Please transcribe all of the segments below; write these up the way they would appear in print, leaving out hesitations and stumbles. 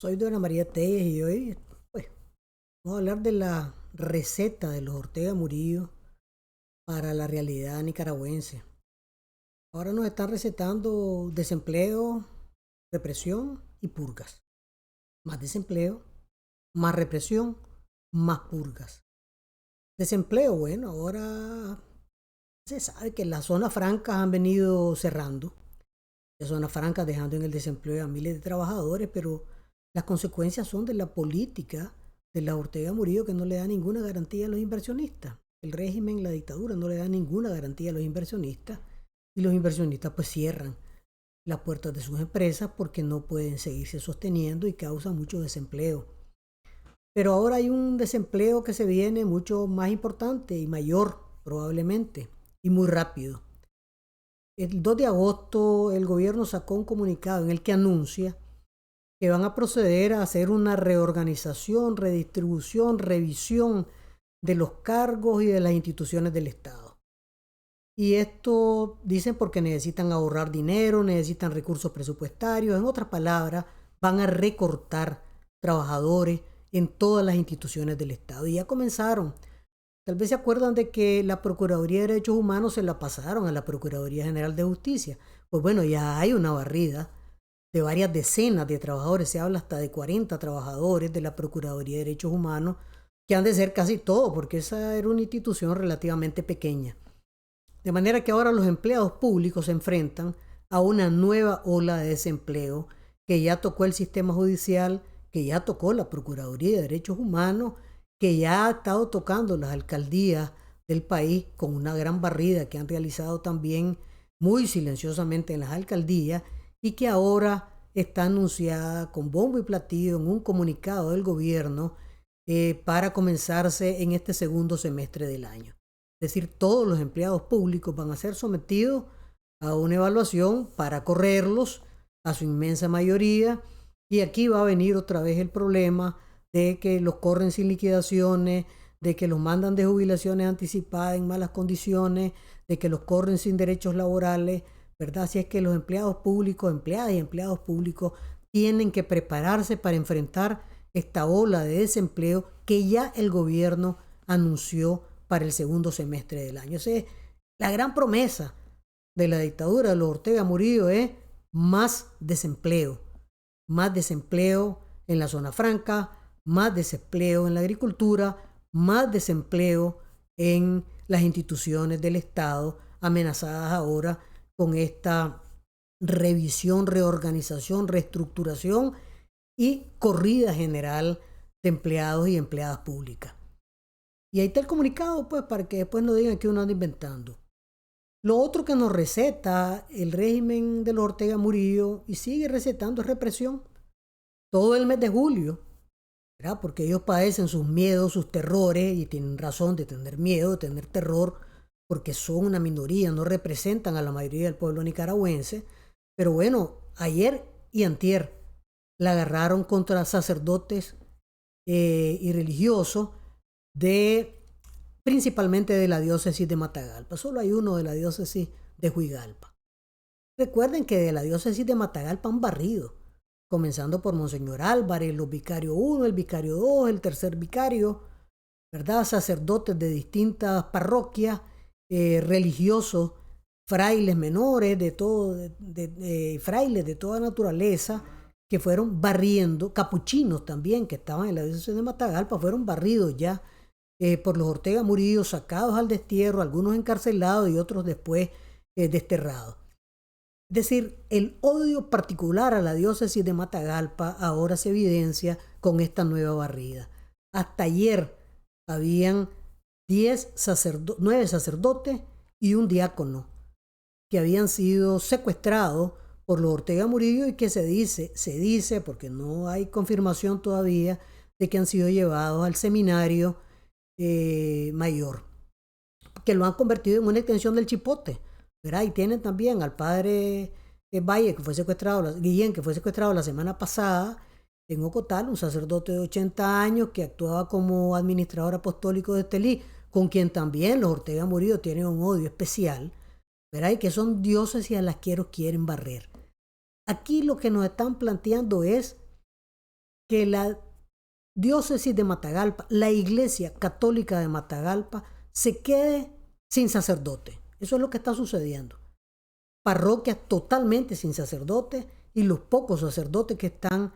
Soy Dora María Telles y hoy pues, vamos a hablar de la receta de los Ortega Murillo para la realidad nicaragüense. Ahora nos están recetando desempleo, represión y purgas. Más desempleo, más represión, más purgas. Desempleo, bueno, ahora se sabe que las zonas francas han venido cerrando. Las zonas francas dejando en el desempleo a miles de trabajadores, pero las consecuencias son de la política de la Ortega Murillo que no le da ninguna garantía a los inversionistas. El régimen, la dictadura no le da ninguna garantía a los inversionistas y los inversionistas pues cierran las puertas de sus empresas porque no pueden seguirse sosteniendo y causa mucho desempleo. Pero ahora hay un desempleo que se viene mucho más importante y mayor probablemente y muy rápido. El 2 de agosto el gobierno sacó un comunicado en el que anuncia que van a proceder a hacer una reorganización, redistribución, revisión de los cargos y de las instituciones del Estado. Y esto dicen porque necesitan ahorrar dinero, necesitan recursos presupuestarios. En otras palabras, van a recortar trabajadores en todas las instituciones del Estado. Y ya comenzaron. Tal vez se acuerdan de que la Procuraduría de Derechos Humanos se la pasaron a la Procuraduría General de Justicia. Pues bueno, ya hay una barrida de varias decenas de trabajadores, se habla hasta de 40 trabajadores de la Procuraduría de Derechos Humanos, que han de ser casi todo, porque esa era una institución relativamente pequeña. De manera que ahora los empleados públicos se enfrentan a una nueva ola de desempleo que ya tocó el sistema judicial, que ya tocó la Procuraduría de Derechos Humanos, que ya ha estado tocando las alcaldías del país con una gran barrida que han realizado también muy silenciosamente en las alcaldías y que ahora está anunciada con bombo y platillo en un comunicado del gobierno para comenzarse en este segundo semestre del año. Es decir, todos los empleados públicos van a ser sometidos a una evaluación para correrlos a su inmensa mayoría. Y aquí va a venir otra vez el problema de que los corren sin liquidaciones, de que los mandan de jubilaciones anticipadas en malas condiciones, de que los corren sin derechos laborales, ¿verdad? Así es que los empleados públicos, empleadas y empleados públicos tienen que prepararse para enfrentar esta ola de desempleo que ya el gobierno anunció para el segundo semestre del año. O sea, la gran promesa de la dictadura de los Ortega Murillo es más desempleo en la zona franca, más desempleo en la agricultura, más desempleo en las instituciones del Estado, amenazadas ahora con esta revisión, reorganización, reestructuración y corrida general de empleados y empleadas públicas. Y ahí está el comunicado, pues, para que después no digan que uno anda inventando. Lo otro que nos receta el régimen de los Ortega Murillo y sigue recetando es represión. Todo el mes de julio, ¿verdad? Porque ellos padecen sus miedos, sus terrores y tienen razón de tener miedo, de tener terror, porque son una minoría, no representan a la mayoría del pueblo nicaragüense. Pero bueno, ayer y antier la agarraron contra sacerdotes y religiosos de principalmente de la diócesis de Matagalpa. Solo hay uno de la diócesis de Huigalpa. Recuerden que de la diócesis de Matagalpa han barrido, comenzando por Monseñor Álvarez, los vicarios 1, el vicario 2, el tercer vicario, ¿verdad? Sacerdotes de distintas parroquias, religiosos, frailes menores, de todo, frailes de toda naturaleza, que fueron barriendo, capuchinos también, que estaban en la diócesis de Matagalpa, fueron barridos ya por los Ortega Murillo, sacados al destierro, algunos encarcelados y otros después desterrados. Es decir, el odio particular a la diócesis de Matagalpa ahora se evidencia con esta nueva barrida. Hasta ayer habían 9 sacerdotes y un diácono que habían sido secuestrados por los Ortega Murillo y que se dice, porque no hay confirmación todavía, de que han sido llevados al seminario mayor, que lo han convertido en una extensión del Chipote, ¿verdad? Y tienen también al padre Valle, que fue secuestrado, Guillén, que fue secuestrado la semana pasada en Ocotal, un sacerdote de 80 años que actuaba como administrador apostólico de Estelí, con quien también los Ortega Murillo tienen un odio especial, ¿verdad? Y que son dioses y a las que quieren barrer. Aquí lo que nos están planteando es que la diócesis de Matagalpa, la Iglesia Católica de Matagalpa, se quede sin sacerdote. Eso es lo que está sucediendo. Parroquias totalmente sin sacerdote y los pocos sacerdotes que están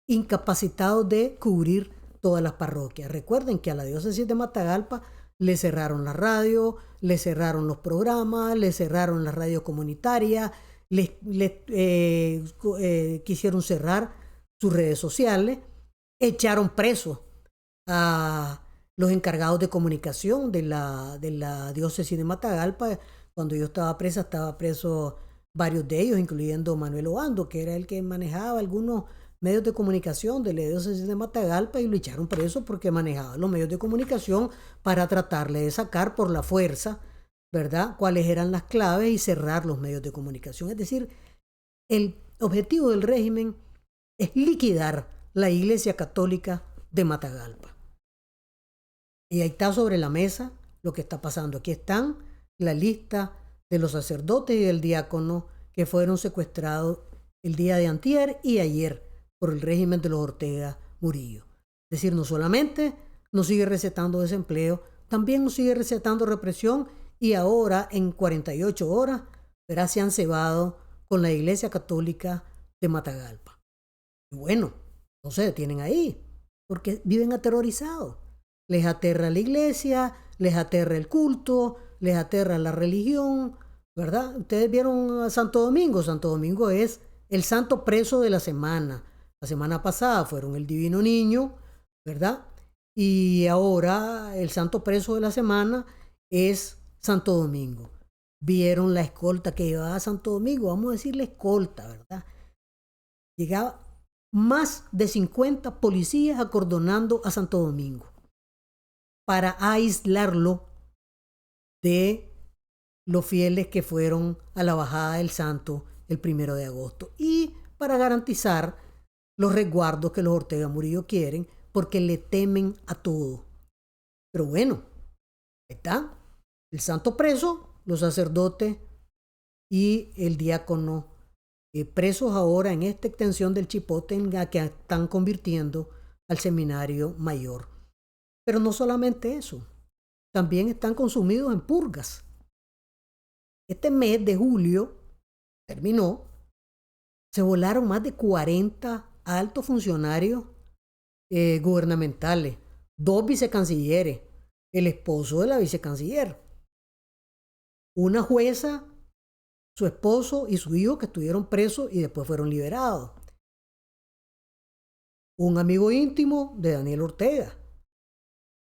incapacitados de cubrir todas las parroquias. Recuerden que a la diócesis de Matagalpa le cerraron la radio, le cerraron los programas, le cerraron la radio comunitaria, quisieron cerrar sus redes sociales, echaron presos a los encargados de comunicación de la diócesis de Matagalpa. Cuando yo estaba preso varios de ellos, incluyendo Manuel Obando, que era el que manejaba algunos medios de comunicación de la diócesis de Matagalpa, y lo echaron preso porque manejaba los medios de comunicación para tratarle de sacar por la fuerza, ¿verdad?, cuáles eran las claves y cerrar los medios de comunicación. Es decir, el objetivo del régimen es liquidar la Iglesia Católica de Matagalpa. Y ahí está sobre la mesa lo que está pasando. Aquí están la lista de los sacerdotes y del diácono que fueron secuestrados el día de antier y ayer por el régimen de los Ortega Murillo. Es decir, no solamente nos sigue recetando desempleo, también nos sigue recetando represión, y ahora en 48 horas se han cebado con la Iglesia Católica de Matagalpa. Y bueno, no se detienen ahí, porque viven aterrorizados. Les aterra la iglesia, les aterra el culto, les aterra la religión, ¿verdad? Ustedes vieron a Santo Domingo. Santo Domingo es el santo preso de la semana. La semana pasada fueron el Divino Niño, ¿verdad? Y ahora el santo preso de la semana es Santo Domingo. Vieron la escolta que llevaba a Santo Domingo, vamos a decirle escolta, ¿verdad? Llegaba más de 50 policías acordonando a Santo Domingo para aislarlo de los fieles que fueron a la bajada del Santo el 1 de agosto y para garantizar los resguardos que los Ortega Murillo quieren, porque le temen a todo. Pero bueno, ahí está el santo preso, los sacerdotes y el diácono presos ahora en esta extensión del Chipote en la que están convirtiendo al seminario mayor. Pero no solamente eso, también están consumidos en purgas. Este mes de julio terminó, se volaron más de 40 altos funcionarios gubernamentales, 2 vicecancilleres, el esposo de la vicecanciller, una jueza, su esposo y su hijo que estuvieron presos y después fueron liberados, un amigo íntimo de Daniel Ortega,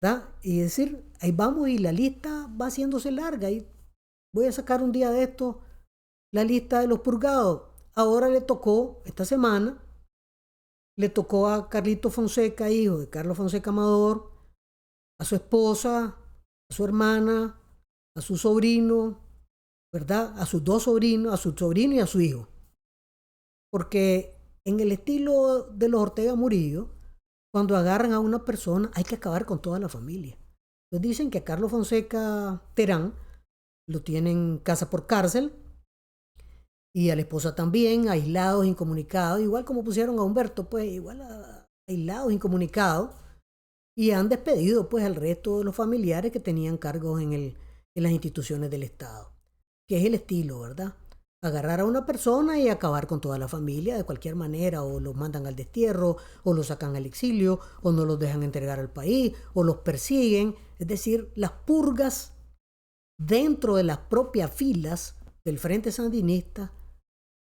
¿verdad? Y decir, ahí vamos, y la lista va haciéndose larga, y voy a sacar un día de esto la lista de los purgados. Ahora le tocó, esta semana, le tocó a Carlito Fonseca, hijo de Carlos Fonseca Amador, a su esposa, a su hermana, a su sobrino, ¿verdad? A sus 2 sobrinos, a su sobrino y a su hijo. Porque en el estilo de los Ortega Murillo, cuando agarran a una persona, hay que acabar con toda la familia. Entonces dicen que a Carlos Fonseca Terán lo tienen casa por cárcel, y a la esposa también, aislados, incomunicados, igual como pusieron a Humberto, pues igual aislados, incomunicados, y han despedido pues al resto de los familiares que tenían cargos en las instituciones del Estado, que es el estilo, ¿verdad? Agarrar a una persona y acabar con toda la familia de cualquier manera, o los mandan al destierro, o los sacan al exilio, o no los dejan entregar al país, o los persiguen. Es decir, las purgas dentro de las propias filas del Frente Sandinista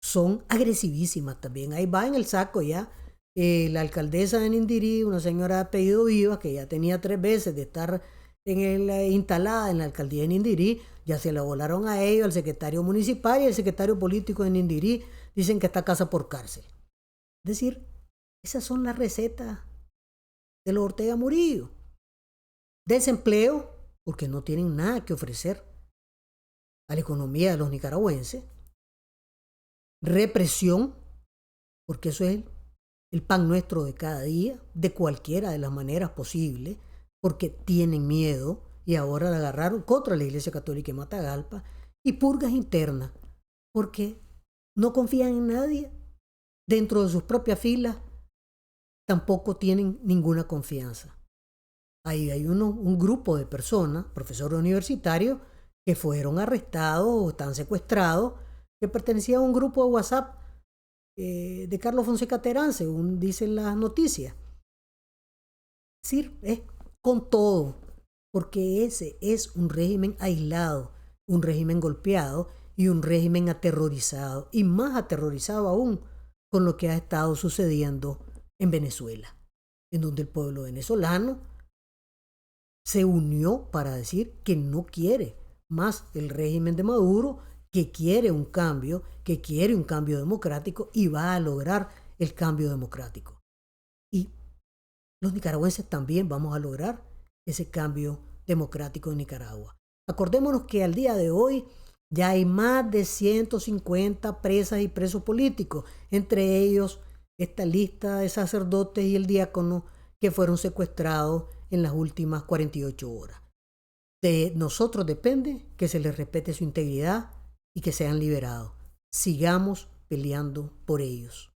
son agresivísimas también. Ahí va en el saco ya la alcaldesa de Nindirí, una señora de apellido Vivas, que ya tenía 3 veces de estar instalada en la alcaldía de Nindirí, ya se la volaron a ellos, al secretario municipal y al secretario político de Nindirí, dicen que está casa por cárcel. Es decir, esas son las recetas de los Ortega Murillo. Desempleo, porque no tienen nada que ofrecer a la economía de los nicaragüenses. Represión, porque eso es el pan nuestro de cada día, de cualquiera de las maneras posibles, porque tienen miedo y ahora la agarraron contra la Iglesia Católica de Matagalpa. Y purgas internas, porque no confían en nadie dentro de sus propias filas, tampoco tienen ninguna confianza. Ahí hay un grupo de personas, profesores universitarios, que fueron arrestados o están secuestrados, que pertenecían a un grupo de WhatsApp de Carlos Fonseca Terán, según dicen las noticias. Es decir, es con todo, porque ese es un régimen aislado, un régimen golpeado y un régimen aterrorizado, y más aterrorizado aún con lo que ha estado sucediendo en Venezuela, en donde el pueblo venezolano se unió para decir que no quiere más el régimen de Maduro, que quiere un cambio democrático y va a lograr el cambio democrático. Y los nicaragüenses también vamos a lograr ese cambio democrático en Nicaragua. Acordémonos que al día de hoy ya hay más de 150 presas y presos políticos, entre ellos esta lista de sacerdotes y el diácono que fueron secuestrados en las últimas 48 horas. De nosotros depende que se les respete su integridad y que sean liberados. Sigamos peleando por ellos.